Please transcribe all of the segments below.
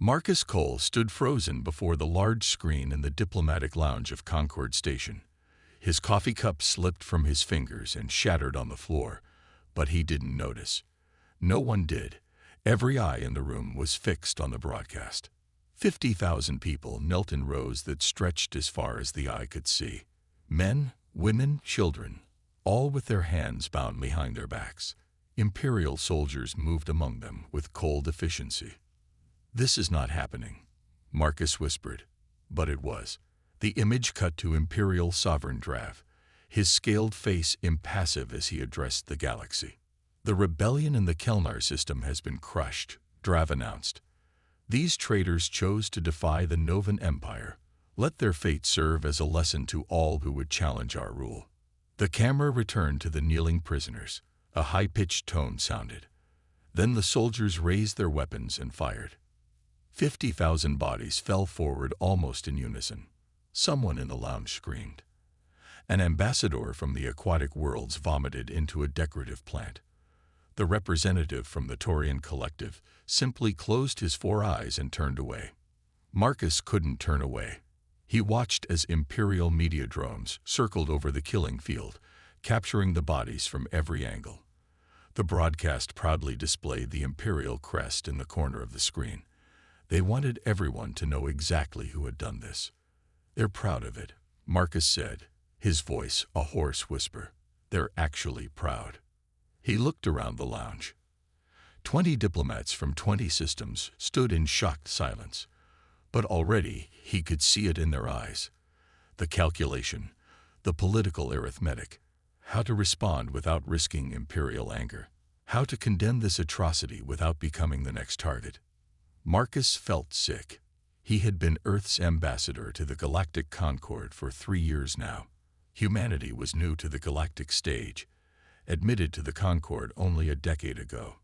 Marcus Cole stood frozen before the large screen in the diplomatic lounge of Concord Station. His coffee cup slipped from his fingers and shattered on the floor, but he didn't notice. No one did. Every eye in the room was fixed on the broadcast. 50,000 people knelt in rows that stretched as far as the eye could see. Men, women, children, all with their hands bound behind their backs. Imperial soldiers moved among them with cold efficiency. "This is not happening," Marcus whispered. But it was. The image cut to Imperial Sovereign Drav, his scaled face impassive as he addressed the galaxy. "The rebellion in the Kelnar system has been crushed," Drav announced. "These traitors chose to defy the Novan Empire. Let their fate serve as a lesson to all who would challenge our rule." The camera returned to the kneeling prisoners. A high-pitched tone sounded. Then the soldiers raised their weapons and fired. 50,000 bodies fell forward almost in unison. Someone in the lounge screamed. An ambassador from the aquatic worlds vomited into a decorative plant. The representative from the Taurian collective simply closed his 4 eyes and turned away. Marcus couldn't turn away. He watched as Imperial media drones circled over the killing field, capturing the bodies from every angle. The broadcast proudly displayed the Imperial crest in the corner of the screen. They wanted everyone to know exactly who had done this. "They're proud of it," Marcus said, his voice a hoarse whisper. "They're actually proud." He looked around the lounge. 20 diplomats from 20 systems stood in shocked silence. But already he could see it in their eyes. The calculation, the political arithmetic, how to respond without risking Imperial anger, how to condemn this atrocity without becoming the next target. Marcus felt sick. He had been Earth's ambassador to the Galactic Concord for 3 years now. Humanity was new to the galactic stage, admitted to the Concord only a decade ago.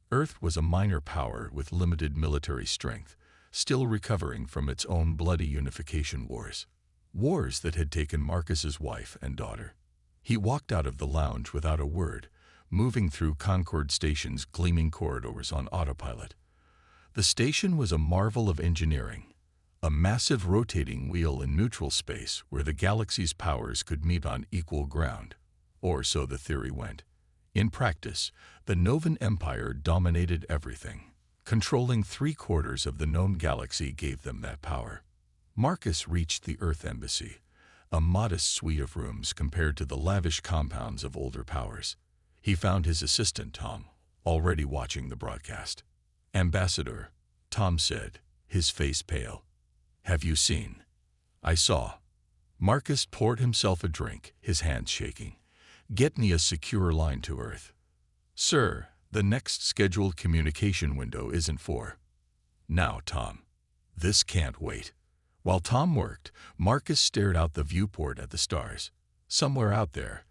Earth was a minor power with limited military strength, still recovering from its own bloody unification wars. Wars that had taken Marcus's wife and daughter. He walked out of the lounge without a word, moving through Concord Station's gleaming corridors on autopilot. The station was a marvel of engineering, a massive rotating wheel in neutral space where the galaxy's powers could meet on equal ground, or so the theory went. In practice, the Novan Empire dominated everything. Controlling 3/4 of the known galaxy gave them that power. Marcus reached the Earth Embassy, a modest suite of rooms compared to the lavish compounds of older powers. He found his assistant, Tom, already watching the broadcast. "Ambassador," Tom said, his face pale. "Have you seen?" "I saw." Marcus poured himself a drink, his hands shaking. "Get me a secure line to Earth." "Sir, the next scheduled communication window isn't for now, Tom. This can't wait." While Tom worked, Marcus stared out the viewport at the stars. Somewhere out there,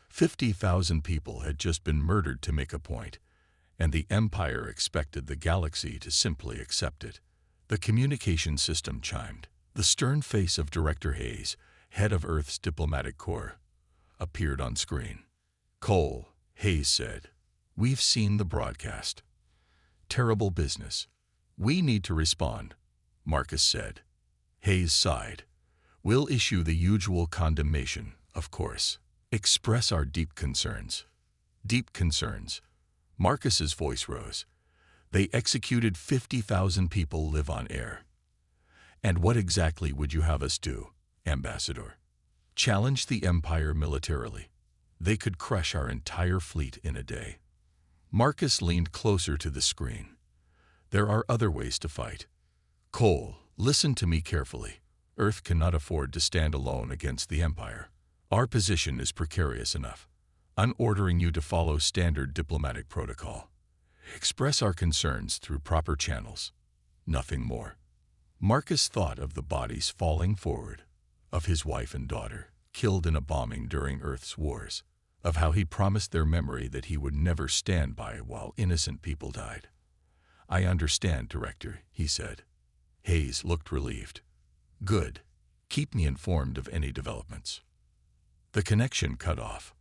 50,000 people had just been murdered to make a point, and the Empire expected the galaxy to simply accept it. The communication system chimed. The stern face of Director Hayes, head of Earth's diplomatic corps, appeared on screen. "Cole," Hayes said, "we've seen the broadcast. Terrible business. We need to respond," Marcus said. Hayes sighed. "We'll issue the usual condemnation, of course. Express our deep concerns." "Deep concerns." Marcus's voice rose. "They executed 50,000 people live on air." "And what exactly would you have us do, Ambassador?" "Challenge the Empire militarily. They could crush our entire fleet in a day." Marcus leaned closer to the screen. "There are other ways to fight. Cole, listen to me carefully. Earth cannot afford to stand alone against the Empire. Our position is precarious enough. I'm ordering you to follow standard diplomatic protocol. Express our concerns through proper channels. Nothing more." Marcus thought of the bodies falling forward, of his wife and daughter, killed in a bombing during Earth's wars, of how he promised their memory that he would never stand by while innocent people died. "I understand, Director," he said. Hayes looked relieved. "Good. Keep me informed of any developments." The connection cut off.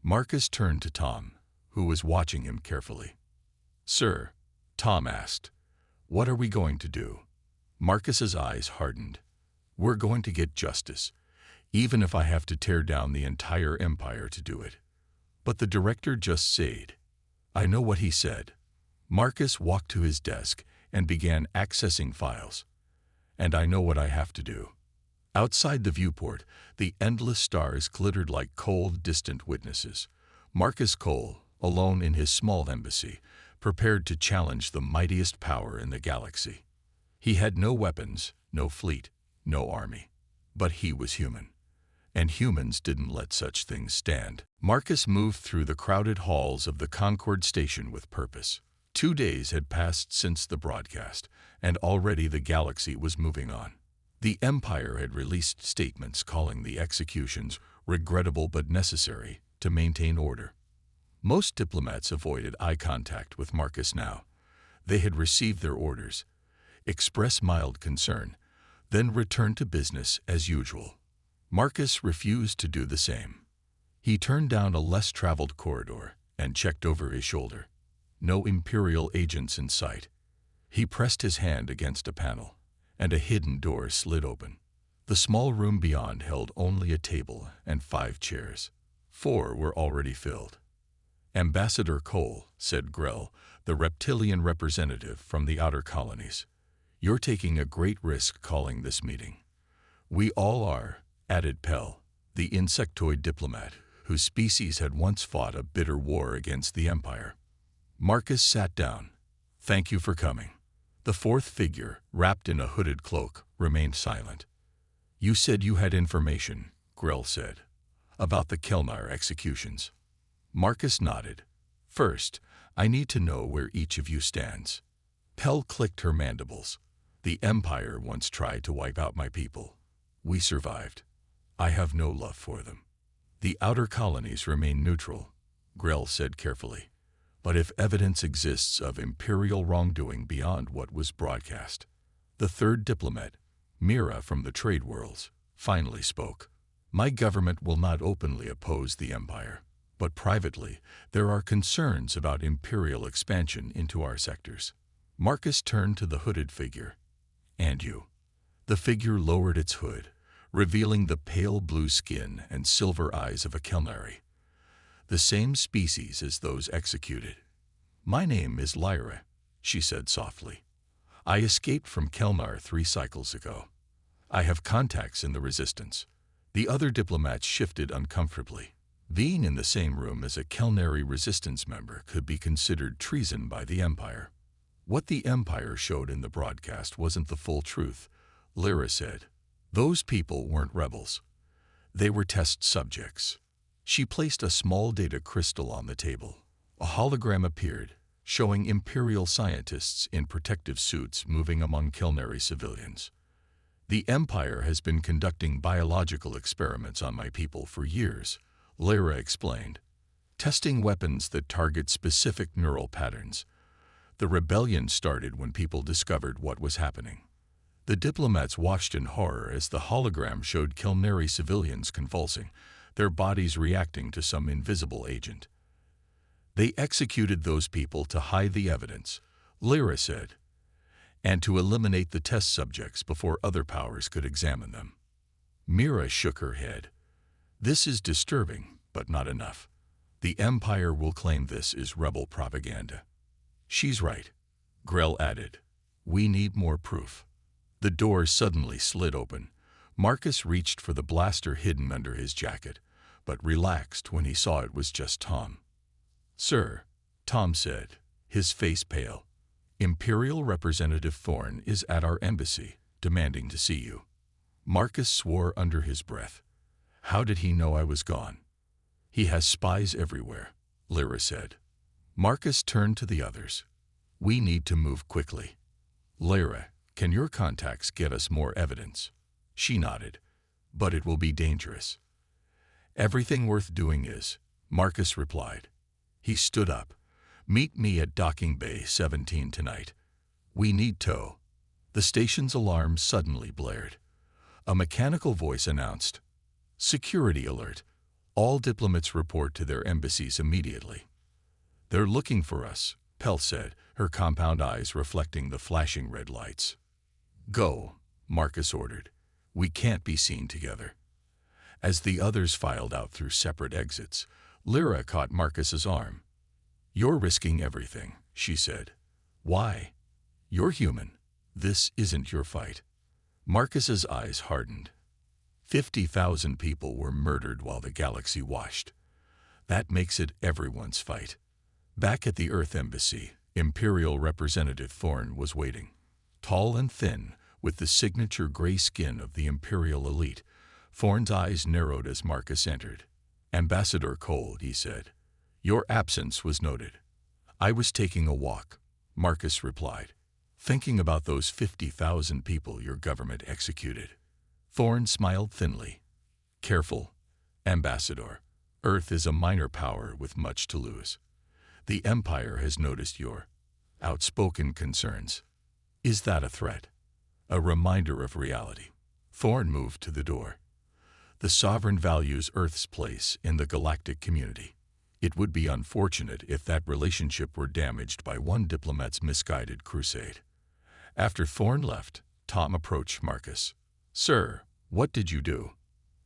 Marcus turned to Tom, who was watching him carefully. "Sir," Tom asked, What are we going to do? Marcus's eyes hardened. We're going to get justice, even if I have to tear down the entire empire to do it. But the director just said. I know what he said. Marcus walked to his desk and began accessing files. And I know what I have to do. Outside the viewport, the endless stars glittered like cold, distant witnesses. Marcus Cole, alone in his small embassy, prepared to challenge the mightiest power in the galaxy. He had no weapons, no fleet, no army. But he was human. And humans didn't let such things stand. Marcus moved through the crowded halls of the Concord station with purpose. 2 days had passed since the broadcast, and already the galaxy was moving on. The Empire had released statements calling the executions regrettable but necessary to maintain order. Most diplomats avoided eye contact with Marcus now. They had received their orders, expressed mild concern, then returned to business as usual. Marcus refused to do the same. He turned down a less traveled corridor and checked over his shoulder. No Imperial agents in sight. He pressed his hand against a panel, and a hidden door slid open. The small room beyond held only a table and 5 chairs. 4 were already filled. Ambassador Cole, said Grell, the reptilian representative from the outer colonies. You're taking a great risk calling this meeting. We all are, added Pell, the insectoid diplomat, whose species had once fought a bitter war against the Empire. Marcus sat down. Thank you for coming. The 4th figure, wrapped in a hooded cloak, remained silent. You said you had information, Grell said, about the Kelnar executions. Marcus nodded. First, I need to know where each of you stands. Pell clicked her mandibles. The Empire once tried to wipe out my people. We survived. I have no love for them. The outer colonies remain neutral, Grell said carefully. But if evidence exists of Imperial wrongdoing beyond what was broadcast. The 3rd diplomat, Mira from the trade worlds, finally spoke. My government will not openly oppose the Empire, but privately there are concerns about Imperial expansion into our sectors. Marcus turned to the hooded figure. And you. The figure lowered its hood, revealing the pale blue skin and silver eyes of a Kelnari. The same species as those executed. My name is Lyra, she said softly. I escaped from Kelnar 3 cycles ago. I have contacts in the Resistance. The other diplomats shifted uncomfortably. Being in the same room as a Kelnari Resistance member could be considered treason by the Empire. What the Empire showed in the broadcast wasn't the full truth, Lyra said. Those people weren't rebels. They were test subjects. She placed a small data crystal on the table. A hologram appeared, showing Imperial scientists in protective suits moving among Kelnari civilians. The Empire has been conducting biological experiments on my people for years, Lyra explained, testing weapons that target specific neural patterns. The rebellion started when people discovered what was happening. The diplomats watched in horror as the hologram showed Kelnari civilians convulsing, their bodies reacting to some invisible agent. They executed those people to hide the evidence, Lyra said, and to eliminate the test subjects before other powers could examine them. Mira shook her head. This is disturbing, but not enough. The Empire will claim this is rebel propaganda. She's right, Grell added. We need more proof. The door suddenly slid open. Marcus reached for the blaster hidden under his jacket, but relaxed when he saw it was just Tom. Sir, Tom said, his face pale. Imperial Representative Thorne is at our embassy, demanding to see you. Marcus swore under his breath. How did he know I was gone? He has spies everywhere, Lyra said. Marcus turned to the others. We need to move quickly. Lyra, can your contacts get us more evidence? She nodded. But it will be dangerous. Everything worth doing is, Marcus replied. He stood up. Meet me at Docking Bay 17 tonight. We need tow. The station's alarm suddenly blared. A mechanical voice announced, Security alert. All diplomats report to their embassies immediately. They're looking for us, Pell said, her compound eyes reflecting the flashing red lights. "Go," Marcus ordered. "We can't be seen together." As the others filed out through separate exits, Lyra caught Marcus's arm. "You're risking everything," she said. "Why? You're human. This isn't your fight." Marcus's eyes hardened. 50,000 people were murdered while the galaxy watched. That makes it everyone's fight. Back at the Earth Embassy, Imperial Representative Thorne was waiting. Tall and thin, with the signature gray skin of the Imperial elite, Thorne's eyes narrowed as Marcus entered. "Ambassador Cole," he said, "your absence was noted." "I was taking a walk," Marcus replied, "thinking about those 50,000 people your government executed." Thorne smiled thinly. "Careful, Ambassador. Earth is a minor power with much to lose. The Empire has noticed your outspoken concerns. Is that a threat? A reminder of reality?" Thorne moved to the door. "The Sovereign values Earth's place in the galactic community. It would be unfortunate if that relationship were damaged by one diplomat's misguided crusade." After Thorne left, Tom approached Marcus. "Sir, what did you do?"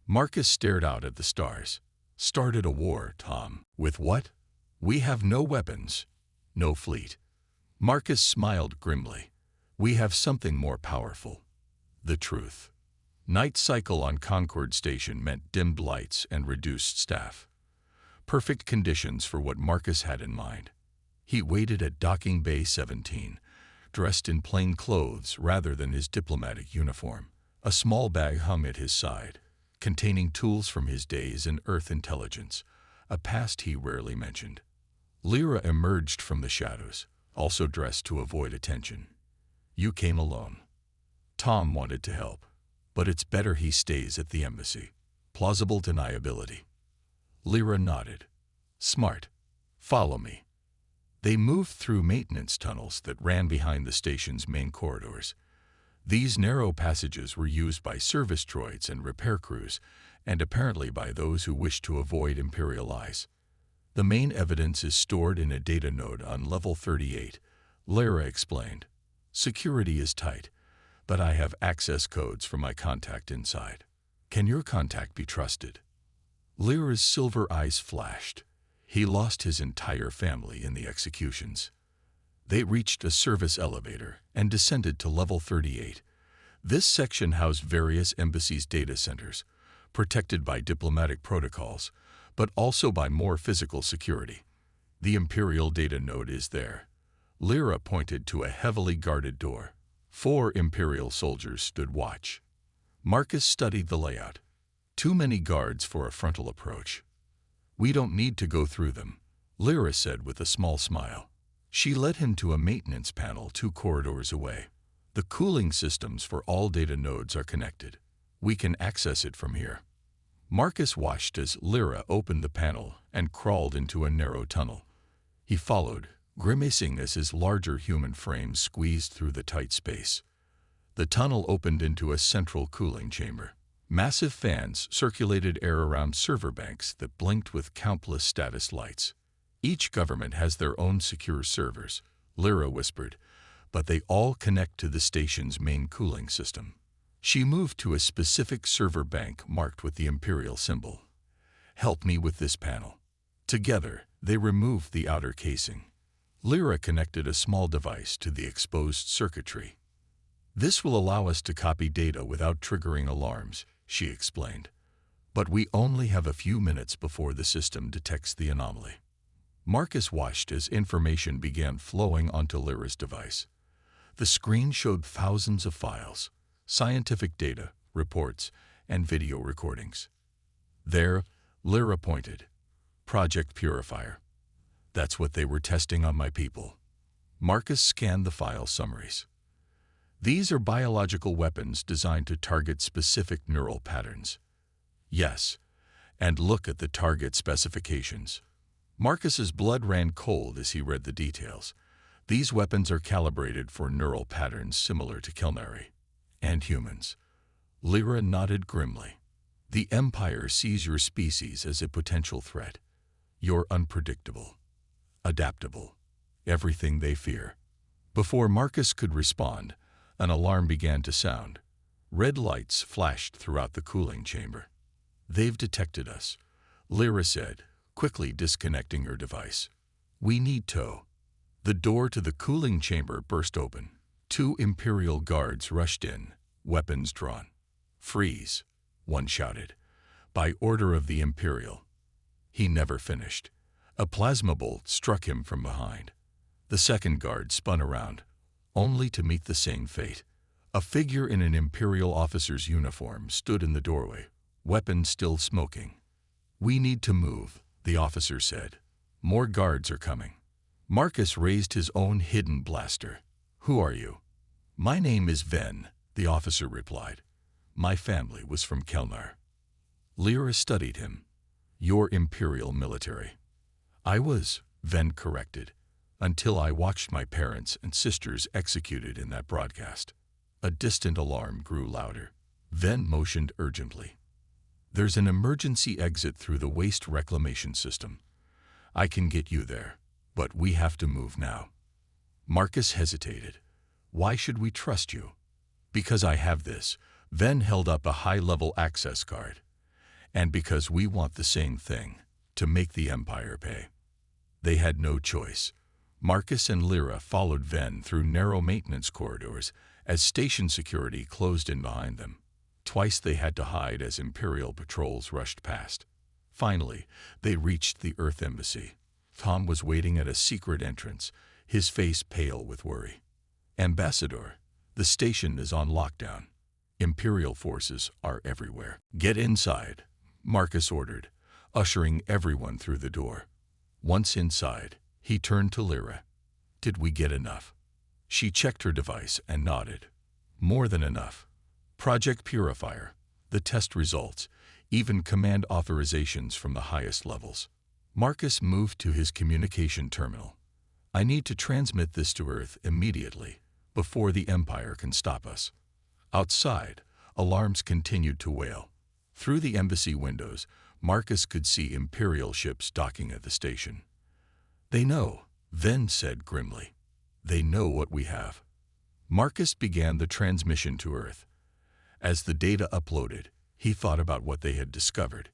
Marcus stared out at the stars. "Started a war, Tom." "With what?" "We have no weapons, no fleet." Marcus smiled grimly. "We have something more powerful. The truth." Night cycle on Concord Station meant dimmed lights and reduced staff. Perfect conditions for what Marcus had in mind. He waited at Docking Bay 17, dressed in plain clothes rather than his diplomatic uniform. A small bag hung at his side, containing tools from his days in Earth intelligence, a past he rarely mentioned. Lyra emerged from the shadows, also dressed to avoid attention. "You came alone." Tom wanted to help, but it's better he stays at the embassy. Plausible deniability. Lyra nodded. "Smart. Follow me." They moved through maintenance tunnels that ran behind the station's main corridors. These narrow passages were used by service droids and repair crews, and apparently by those who wished to avoid Imperial eyes. "The main evidence is stored in a data node on level 38, Lyra explained. "Security is tight, but I have access codes for my contact inside." "Can your contact be trusted?" Lyra's silver eyes flashed. He lost his entire family in the executions. They reached a service elevator and descended to level 38. This section housed various embassies' data centers, protected by diplomatic protocols, but also by more physical security. "The Imperial data node is there." Lyra pointed to a heavily guarded door. 4 Imperial soldiers stood watch. Marcus studied the layout. Too many guards for a frontal approach. "We don't need to go through them," Lyra said with a small smile. She led him to a maintenance panel 2 corridors away. "The cooling systems for all data nodes are connected. We can access it from here." Marcus watched as Lyra opened the panel and crawled into a narrow tunnel. He followed, grimacing as his larger human frame squeezed through the tight space. The tunnel opened into a central cooling chamber. Massive fans circulated air around server banks that blinked with countless status lights. "Each government has their own secure servers," Lyra whispered, "but they all connect to the station's main cooling system." She moved to a specific server bank marked with the Imperial symbol. "Help me with this panel." Together, they removed the outer casing. Lyra connected a small device to the exposed circuitry. "This will allow us to copy data without triggering alarms," she explained. "But we only have a few minutes before the system detects the anomaly." Marcus watched as information began flowing onto Lyra's device. The screen showed thousands of files, scientific data, reports, and video recordings. "There," Lyra pointed. "Project Purifier. That's what they were testing on my people." Marcus scanned the file summaries. "These are biological weapons designed to target specific neural patterns." "Yes, and look at the target specifications." Marcus's blood ran cold as he read the details. "These weapons are calibrated for neural patterns similar to Kelnari and humans." Lyra nodded grimly. "The Empire sees your species as a potential threat. You're unpredictable, adaptable, everything they fear." Before Marcus could respond, an alarm began to sound. Red lights flashed throughout the cooling chamber. "They've detected us," Lyra said, quickly disconnecting her device. "We need tow." The door to the cooling chamber burst open. 2 Imperial guards rushed in, weapons drawn. "Freeze," one shouted. "By order of the Imperial." He never finished. A plasma bolt struck him from behind. The second guard spun around, only to meet the same fate. A figure in an Imperial officer's uniform stood in the doorway, weapon still smoking. "We need to move," the officer said. "More guards are coming." Marcus raised his own hidden blaster. "Who are you?" "My name is Ven," the officer replied. "My family was from Kelnar." Lyra studied him. "You're Imperial military." "I was," Ven corrected, "until I watched my parents and sisters executed in that broadcast." A distant alarm grew louder. Ven motioned urgently. "There's an emergency exit through the waste reclamation system. I can get you there, but we have to move now." Marcus hesitated. "Why should we trust you?" "Because I have this." Ven held up a high-level access card. "And because we want the same thing, to make the Empire pay." They had no choice. Marcus and Lyra followed Ven through narrow maintenance corridors as station security closed in behind them. Twice they had to hide as Imperial patrols rushed past. Finally, they reached the Earth Embassy. Tom was waiting at a secret entrance, his face pale with worry. "Ambassador, the station is on lockdown. Imperial forces are everywhere." "Get inside," Marcus ordered, ushering everyone through the door. Once inside, he turned to Lyra. "Did we get enough?" She checked her device and nodded. "More than enough. Project Purifier, the test results, even command authorizations from the highest levels." Marcus moved to his communication terminal. "I need to transmit this to Earth immediately, before the Empire can stop us." Outside, alarms continued to wail. Through the embassy windows, Marcus could see Imperial ships docking at the station. "They know," Ven said grimly. "They know what we have." Marcus began the transmission to Earth. As the data uploaded, he thought about what they had discovered.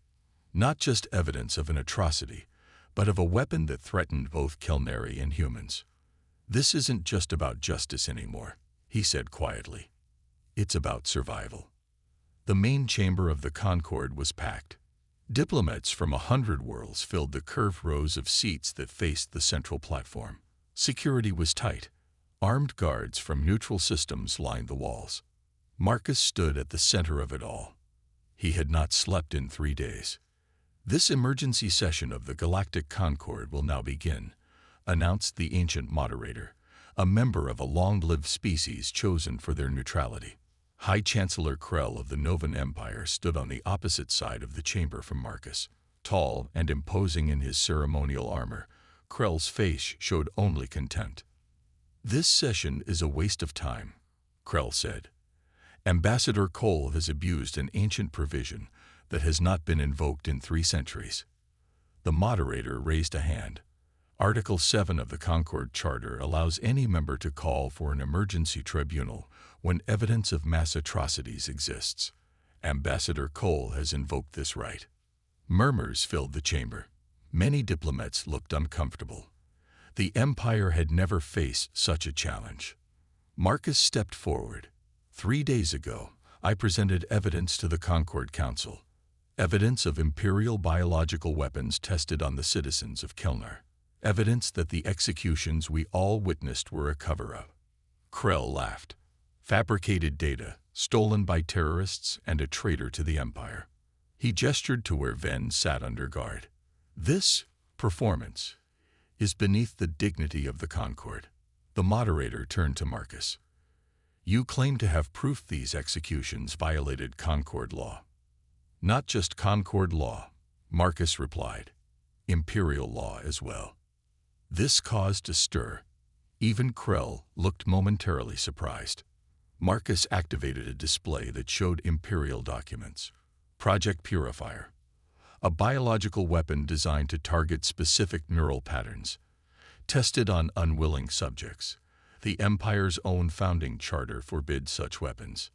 Not just evidence of an atrocity, but of a weapon that threatened both Kelnari and humans. "This isn't just about justice anymore," he said quietly. "It's about survival." The main chamber of the Concorde was packed. Diplomats from 100 worlds filled the curved rows of seats that faced the central platform. Security was tight. Armed guards from neutral systems lined the walls. Marcus stood at the center of it all. He had not slept in 3 days. "This emergency session of the Galactic Concorde will now begin," announced the ancient moderator, a member of a long-lived species chosen for their neutrality. High Chancellor Krell of the Novan Empire stood on the opposite side of the chamber from Marcus. Tall and imposing in his ceremonial armor, Krell's face showed only contempt. "This session is a waste of time," Krell said. "Ambassador Cole has abused an ancient provision that has not been invoked in 3 centuries. The moderator raised a hand. Article 7 of the Concorde Charter allows any member to call for an emergency tribunal when evidence of mass atrocities exists. Ambassador Cole has invoked this right." Murmurs filled the chamber. Many diplomats looked uncomfortable. The Empire had never faced such a challenge. Marcus stepped forward. 3 days ago, I presented evidence to the Concorde Council. Evidence of Imperial biological weapons tested on the citizens of Kelnar. Evidence that the executions we all witnessed were a cover-up. Krell laughed. "Fabricated data, stolen by terrorists and a traitor to the Empire." He gestured to where Ven sat under guard. "This performance is beneath the dignity of the Concorde." The moderator turned to Marcus. "You claim to have proof these executions violated Concorde law." "Not just Concorde law," Marcus replied. "Imperial law as well." This caused a stir. Even Krell looked momentarily surprised. Marcus activated a display that showed Imperial documents. Project Purifier, a biological weapon designed to target specific neural patterns. Tested on unwilling subjects. The Empire's own founding charter forbids such weapons.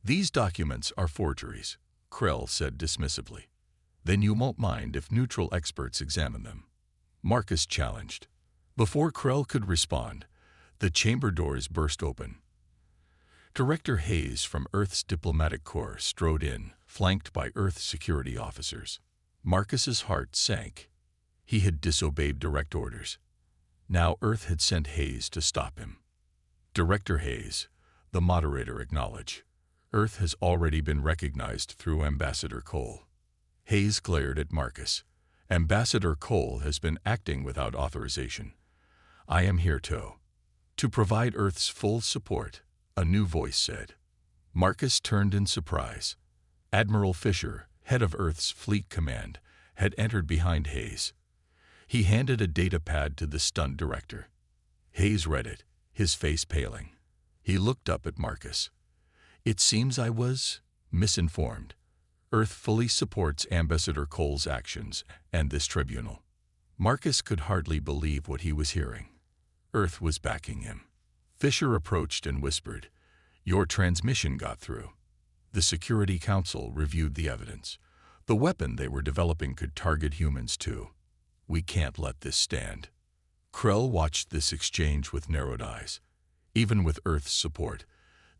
These documents are forgeries, Krell said dismissively. Then you won't mind if neutral experts examine them? Marcus challenged. Before Krell could respond, the chamber doors burst open. Director Hayes from Earth's Diplomatic Corps strode in, flanked by Earth security officers. Marcus's heart sank. He had disobeyed direct orders. Now Earth had sent Hayes to stop him. Director Hayes, the moderator acknowledged. Earth has already been recognized through Ambassador Cole. Hayes glared at Marcus. Ambassador Cole has been acting without authorization. I am here to provide Earth's full support, a new voice said. Marcus turned in surprise. Admiral Fisher, head of Earth's Fleet Command, had entered behind Hayes. He handed a data pad to the stunned director. Hayes read it, his face paling. He looked up at Marcus. It seems I was misinformed. Earth fully supports Ambassador Cole's actions and this tribunal. Marcus could hardly believe what he was hearing. Earth was backing him. Fisher approached and whispered, "Your transmission got through." The Security Council reviewed the evidence. The weapon they were developing could target humans too. We can't let this stand. Krell watched this exchange with narrowed eyes. Even with Earth's support,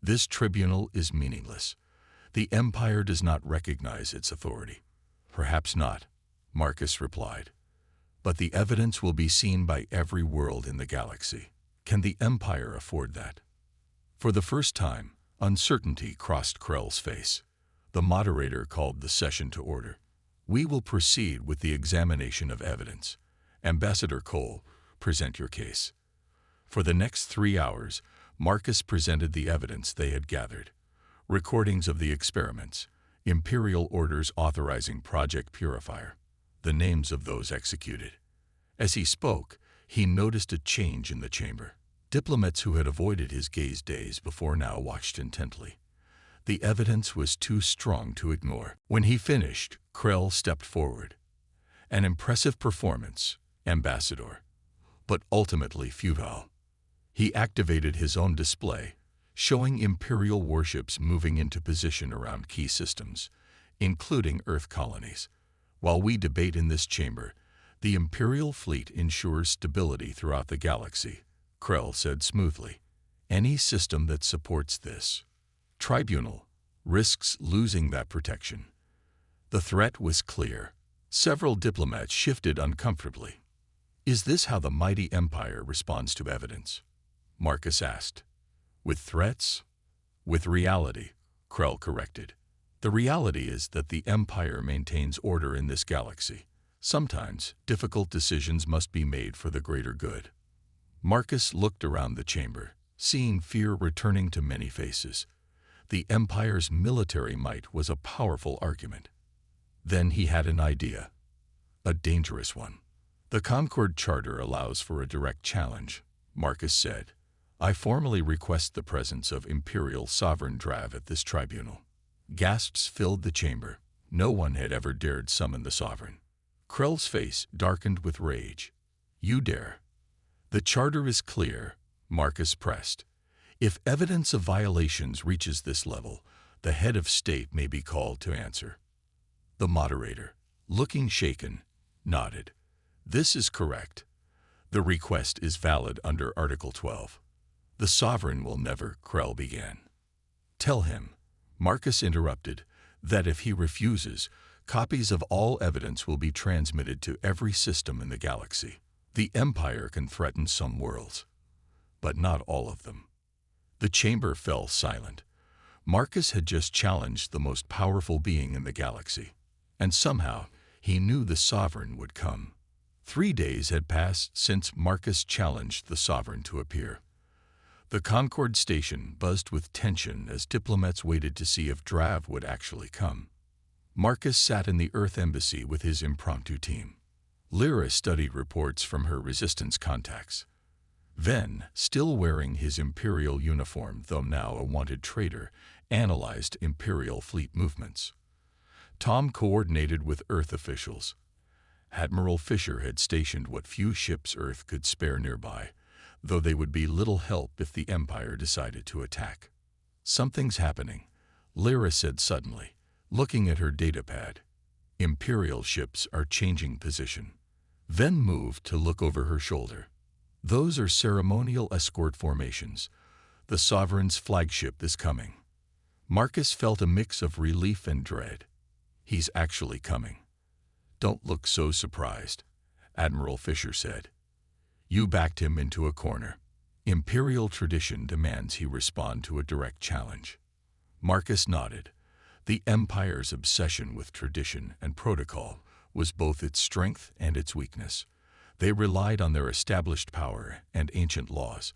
this tribunal is meaningless. The Empire does not recognize its authority. Perhaps not, Marcus replied. But the evidence will be seen by every world in the galaxy. Can the Empire afford that? For the first time, uncertainty crossed Krell's face. The moderator called the session to order. We will proceed with the examination of evidence. Ambassador Cole, present your case. For the next 3 hours, Marcus presented the evidence they had gathered. Recordings of the experiments, imperial orders authorizing Project Purifier, the names of those executed. As he spoke, he noticed a change in the chamber. Diplomats who had avoided his gaze days before now watched intently. The evidence was too strong to ignore. When he finished, Krell stepped forward. An impressive performance, Ambassador, but ultimately futile. He activated his own display, showing Imperial warships moving into position around key systems, including Earth colonies. While we debate in this chamber, the Imperial fleet ensures stability throughout the galaxy, Krell said smoothly. Any system that supports this tribunal risks losing that protection. The threat was clear. Several diplomats shifted uncomfortably. Is this how the mighty Empire responds to evidence? Marcus asked. With threats? With reality, Krell corrected. The reality is that the Empire maintains order in this galaxy. Sometimes, difficult decisions must be made for the greater good. Marcus looked around the chamber, seeing fear returning to many faces. The Empire's military might was a powerful argument. Then he had an idea. A dangerous one. The Concord Charter allows for a direct challenge, Marcus said. I formally request the presence of Imperial Sovereign Drav at this tribunal. Gasps filled the chamber. No one had ever dared summon the Sovereign. Krell's face darkened with rage. You dare. The charter is clear, Marcus pressed. If evidence of violations reaches this level, the head of state may be called to answer. The moderator, looking shaken, nodded. This is correct. The request is valid under Article 12. The Sovereign will never, Krell began. Tell him, Marcus interrupted, that if he refuses, copies of all evidence will be transmitted to every system in the galaxy. The Empire can threaten some worlds, but not all of them. The chamber fell silent. Marcus had just challenged the most powerful being in the galaxy, and somehow he knew the Sovereign would come. 3 days had passed since Marcus challenged the Sovereign to appear. The Concord station buzzed with tension as diplomats waited to see if Drav would actually come. Marcus sat in the Earth Embassy with his impromptu team. Lyra studied reports from her resistance contacts. Ven, still wearing his Imperial uniform though now a wanted traitor, analyzed Imperial fleet movements. Tom coordinated with Earth officials. Admiral Fisher had stationed what few ships Earth could spare nearby. though they would be little help if the Empire decided to attack. "Something's happening," Lyra said suddenly, looking at her datapad. "Imperial ships are changing position." Ven moved to look over her shoulder. "Those are ceremonial escort formations. The Sovereign's flagship is coming." Marcus felt a mix of relief and dread. "He's actually coming." "Don't look so surprised," Admiral Fisher said. "You backed him into a corner. Imperial tradition demands he respond to a direct challenge." Marcus nodded. The Empire's obsession with tradition and protocol was both its strength and its weakness. They relied on their established power and ancient laws.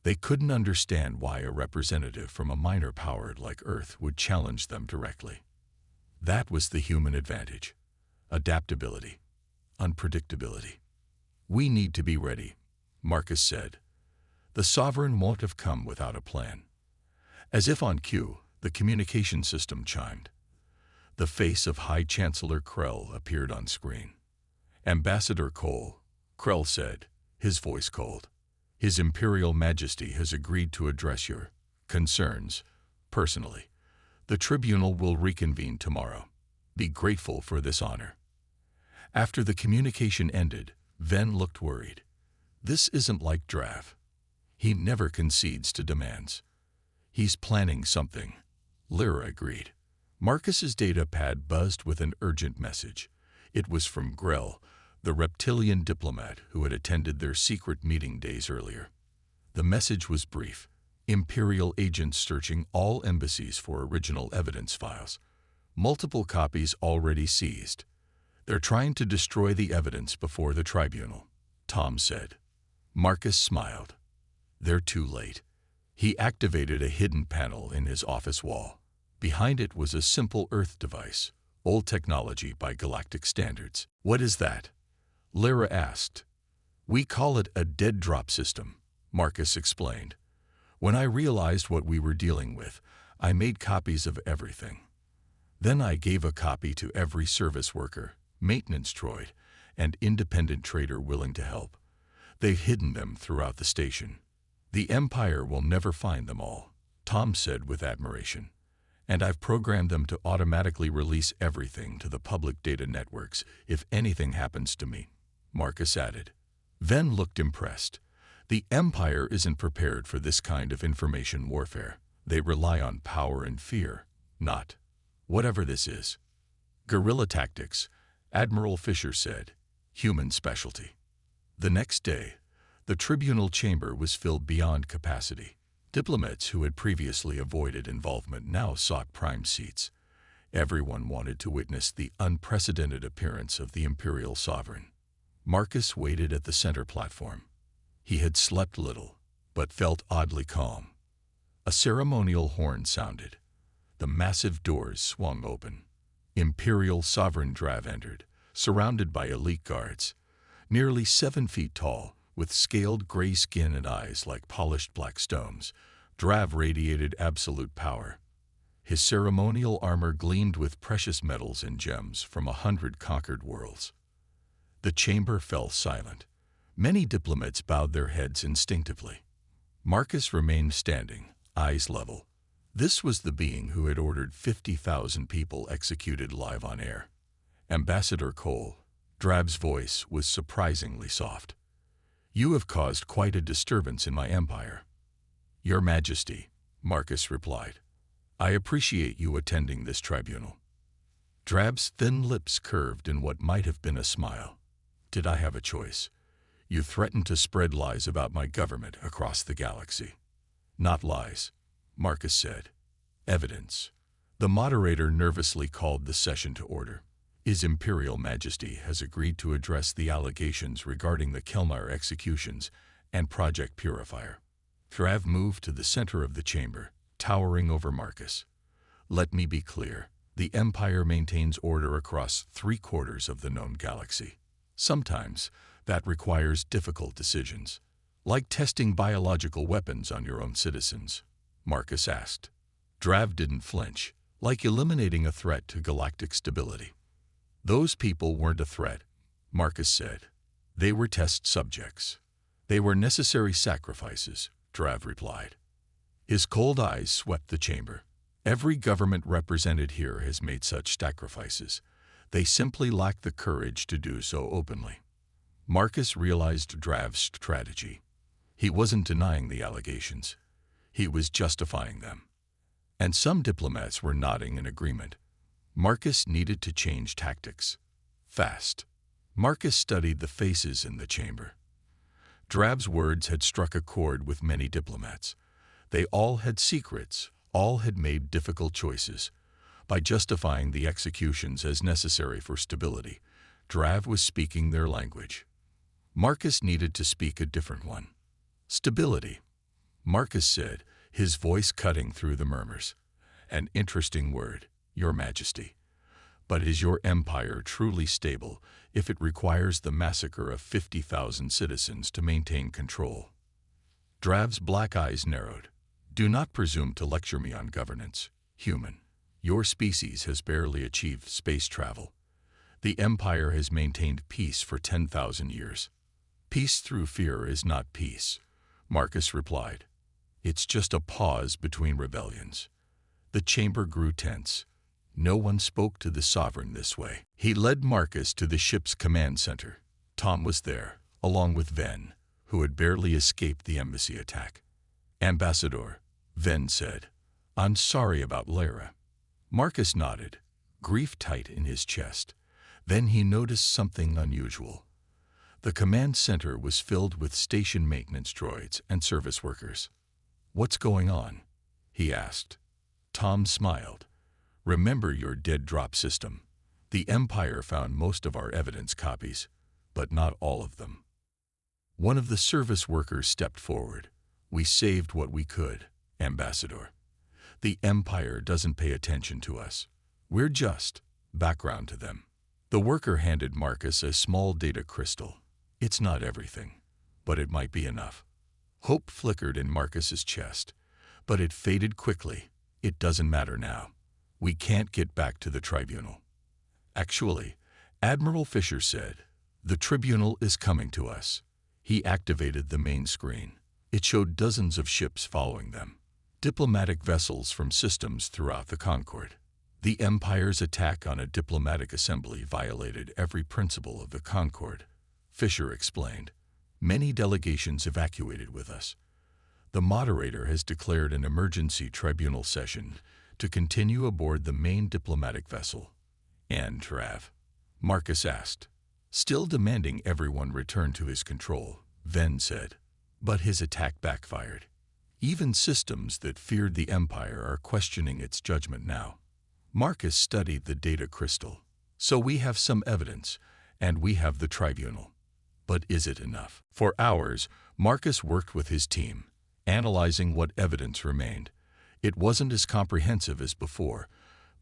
They couldn't understand why a representative from a minor power like Earth would challenge them directly. That was the human advantage: adaptability, unpredictability. "We need to be ready," Marcus said. "The Sovereign won't have come without a plan." As if on cue, the communication system chimed. The face of High Chancellor Krell appeared on screen. "Ambassador Cole," Krell said, his voice cold. "His Imperial Majesty has agreed to address your concerns personally. The tribunal will reconvene tomorrow. Be grateful for this honor." After the communication ended, Ven looked worried. "This isn't like Drav. He never concedes to demands." "He's planning something," Lyra agreed. Marcus's datapad buzzed with an urgent message. It was from Grell, the reptilian diplomat who had attended their secret meeting days earlier. The message was brief: Imperial agents searching all embassies for original evidence files. Multiple copies already seized. "They're trying to destroy the evidence before the tribunal," Tom said. Marcus smiled. "They're too late." He activated a hidden panel in his office wall. Behind it was a simple Earth device, old technology by Galactic standards. "What is that?" Lyra asked. "We call it a dead drop system," Marcus explained. "When I realized what we were dealing with, I made copies of everything. Then I gave a copy to every service worker, maintenance droid, and independent trader willing to help. They've hidden them throughout the station. The Empire will never find them all," Tom said with admiration. "And I've programmed them to automatically release everything to the public data networks if anything happens to me," Marcus added. Ven looked impressed. "The Empire isn't prepared for this kind of information warfare. They rely on power and fear, not whatever this is." "Guerrilla tactics," Admiral Fisher said. "Human specialty." The next day, the tribunal chamber was filled beyond capacity. Diplomats who had previously avoided involvement now sought prime seats. Everyone wanted to witness the unprecedented appearance of the Imperial Sovereign. Marcus waited at the center platform. He had slept little, but felt oddly calm. A ceremonial horn sounded. The massive doors swung open. Imperial Sovereign Drav entered, surrounded by elite guards. Nearly 7 feet tall, with scaled gray skin and eyes like polished black stones, Drav radiated absolute power. His ceremonial armor gleamed with precious metals and gems from 100 conquered worlds. The chamber fell silent. Many diplomats bowed their heads instinctively. Marcus remained standing, eyes level. This was the being who had ordered 50,000 people executed live on air. "Ambassador Cole," Drav's voice was surprisingly soft. "You have caused quite a disturbance in my empire." "Your Majesty," Marcus replied. "I appreciate you attending this tribunal." Drav's thin lips curved in what might have been a smile. "Did I have a choice? You threatened to spread lies about my government across the galaxy." "Not lies," Marcus said. "Evidence." The moderator nervously called the session to order. "His Imperial Majesty has agreed to address the allegations regarding the Kelmar executions and Project Purifier." Drav moved to the center of the chamber, towering over Marcus. "Let me be clear. The Empire maintains order across 3/4 of the known galaxy. Sometimes that requires difficult decisions, like testing biological weapons on your own citizens," Marcus asked. Drav didn't flinch, like eliminating a threat to galactic stability. "Those people weren't a threat," Marcus said. "They were test subjects. They were necessary sacrifices, Drav replied. His cold eyes swept the chamber. Every government represented here has made such sacrifices. They simply lack the courage to do so openly. Marcus realized Drav's strategy. He wasn't denying the allegations. He was justifying them. And some diplomats were nodding in agreement. Marcus needed to change tactics. Fast. Marcus studied the faces in the chamber. Drav's words had struck a chord with many diplomats. They all had secrets, all had made difficult choices. By justifying the executions as necessary for stability, Drav was speaking their language. Marcus needed to speak a different one. Stability. Marcus said, his voice cutting through the murmurs. An interesting word, Your Majesty. But is your empire truly stable if it requires the massacre of 50,000 citizens to maintain control? Drav's black eyes narrowed. Do not presume to lecture me on governance, human. Your species has barely achieved space travel. The empire has maintained peace for 10,000 years. Peace through fear is not peace, Marcus replied. It's just a pause between rebellions. The chamber grew tense. No one spoke to the sovereign this way. He led Marcus to the ship's command center. Tom was there, along with Ven, who had barely escaped the embassy attack. Ambassador, Ven said, I'm sorry about Lara. Marcus nodded, grief tight in his chest. Then he noticed something unusual. The command center was filled with station maintenance droids and service workers. What's going on? He asked. Tom smiled. Remember your dead drop system. The Empire found most of our evidence copies, but not all of them. One of the service workers stepped forward. We saved what we could, Ambassador. The Empire doesn't pay attention to us. We're just background to them. The worker handed Marcus a small data crystal. It's not everything, but it might be enough. Hope flickered in Marcus's chest, but it faded quickly. It doesn't matter now. We can't get back to the tribunal. Actually, Admiral Fisher said, the tribunal is coming to us. He activated the main screen. It showed dozens of ships following them. Diplomatic vessels from systems throughout the Concord. The Empire's attack on a diplomatic assembly violated every principle of the Concord, Fisher explained. Many delegations evacuated with us. The moderator has declared an emergency tribunal session to continue aboard the main diplomatic vessel. And Drav? Marcus asked. Still demanding everyone return to his control, Ven said. But his attack backfired. Even systems that feared the Empire are questioning its judgment now. Marcus studied the data crystal. So we have some evidence, and we have the tribunal. But is it enough? For hours, Marcus worked with his team, analyzing what evidence remained. It wasn't as comprehensive as before,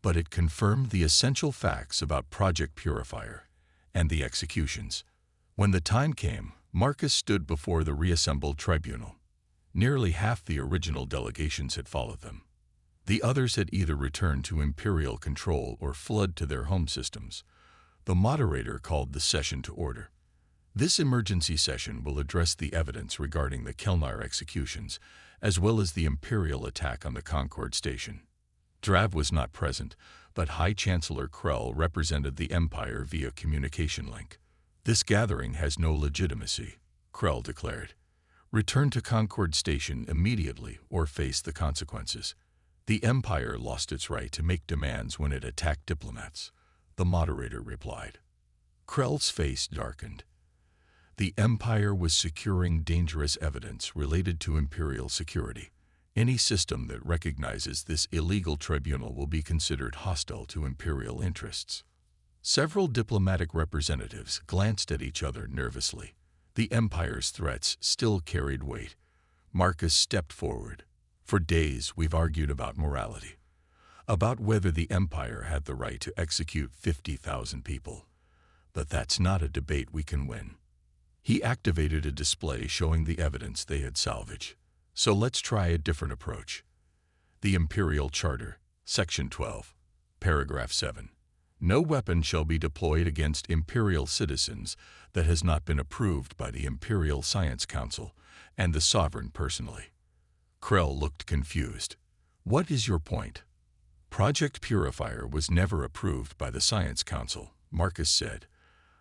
but it confirmed the essential facts about Project Purifier and the executions. When the time came, Marcus stood before the reassembled tribunal. Nearly half the original delegations had followed them. The others had either returned to Imperial control or fled to their home systems. The moderator called the session to order. This emergency session will address the evidence regarding the Kelnar executions, as well as the Imperial attack on the Concord station. Drav was not present, but High Chancellor Krell represented the Empire via communication link. This gathering has no legitimacy, Krell declared. Return to Concord Station immediately or face the consequences. The Empire lost its right to make demands when it attacked diplomats, the moderator replied. Krell's face darkened. The Empire was securing dangerous evidence related to Imperial security. Any system that recognizes this illegal tribunal will be considered hostile to Imperial interests. Several diplomatic representatives glanced at each other nervously. The Empire's threats still carried weight. Marcus stepped forward. For days, we've argued about morality, about whether the Empire had the right to execute 50,000 people. But that's not a debate we can win. He activated a display showing the evidence they had salvaged. So let's try a different approach. The Imperial Charter, Section 12, Paragraph 7. No weapon shall be deployed against Imperial citizens that has not been approved by the Imperial Science Council and the Sovereign personally. Krell looked confused. What is your point? Project Purifier was never approved by the Science Council, Marcus said.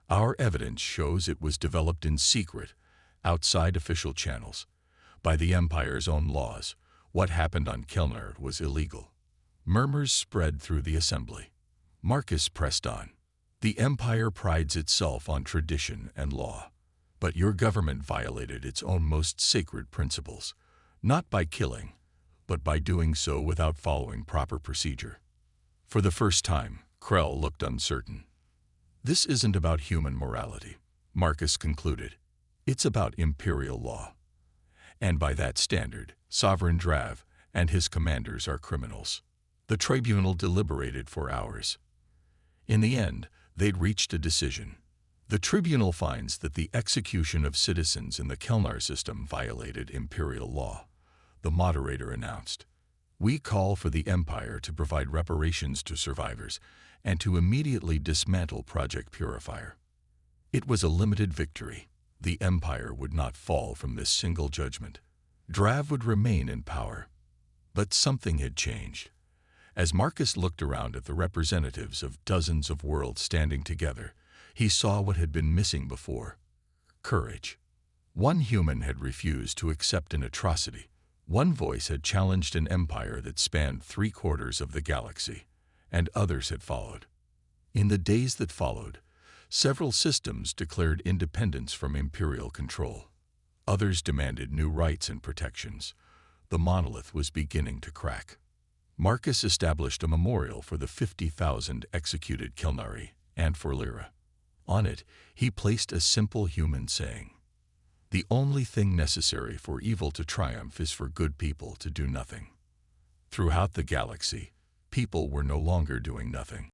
Our evidence shows it was developed in secret, outside official channels. By the Empire's own laws, what happened on Kelnar was illegal. Murmurs spread through the assembly. Marcus pressed on. The Empire prides itself on tradition and law. But your government violated its own most sacred principles, not by killing, but by doing so without following proper procedure. For the first time, Krell looked uncertain. This isn't about human morality, Marcus concluded. It's about Imperial law. And by that standard, Sovereign Drav and his commanders are criminals. The tribunal deliberated for hours. In the end, they'd reached a decision. The tribunal finds that the execution of citizens in the Kelnar system violated Imperial law. The moderator announced, "We call for the Empire to provide reparations to survivors and to immediately dismantle Project Purifier." It was a limited victory. The Empire would not fall from this single judgment. Drav would remain in power. But something had changed. As Marcus looked around at the representatives of dozens of worlds standing together, he saw what had been missing before: courage. One human had refused to accept an atrocity. One voice had challenged an empire that spanned 3/4 of the galaxy, and others had followed. In the days that followed, several systems declared independence from Imperial control. Others demanded new rights and protections. The monolith was beginning to crack. Marcus established a memorial for the 50,000 executed Kelnari and for Lyra. On it, he placed a simple human saying: "The only thing necessary for evil to triumph is for good people to do nothing." Throughout the galaxy, people were no longer doing nothing.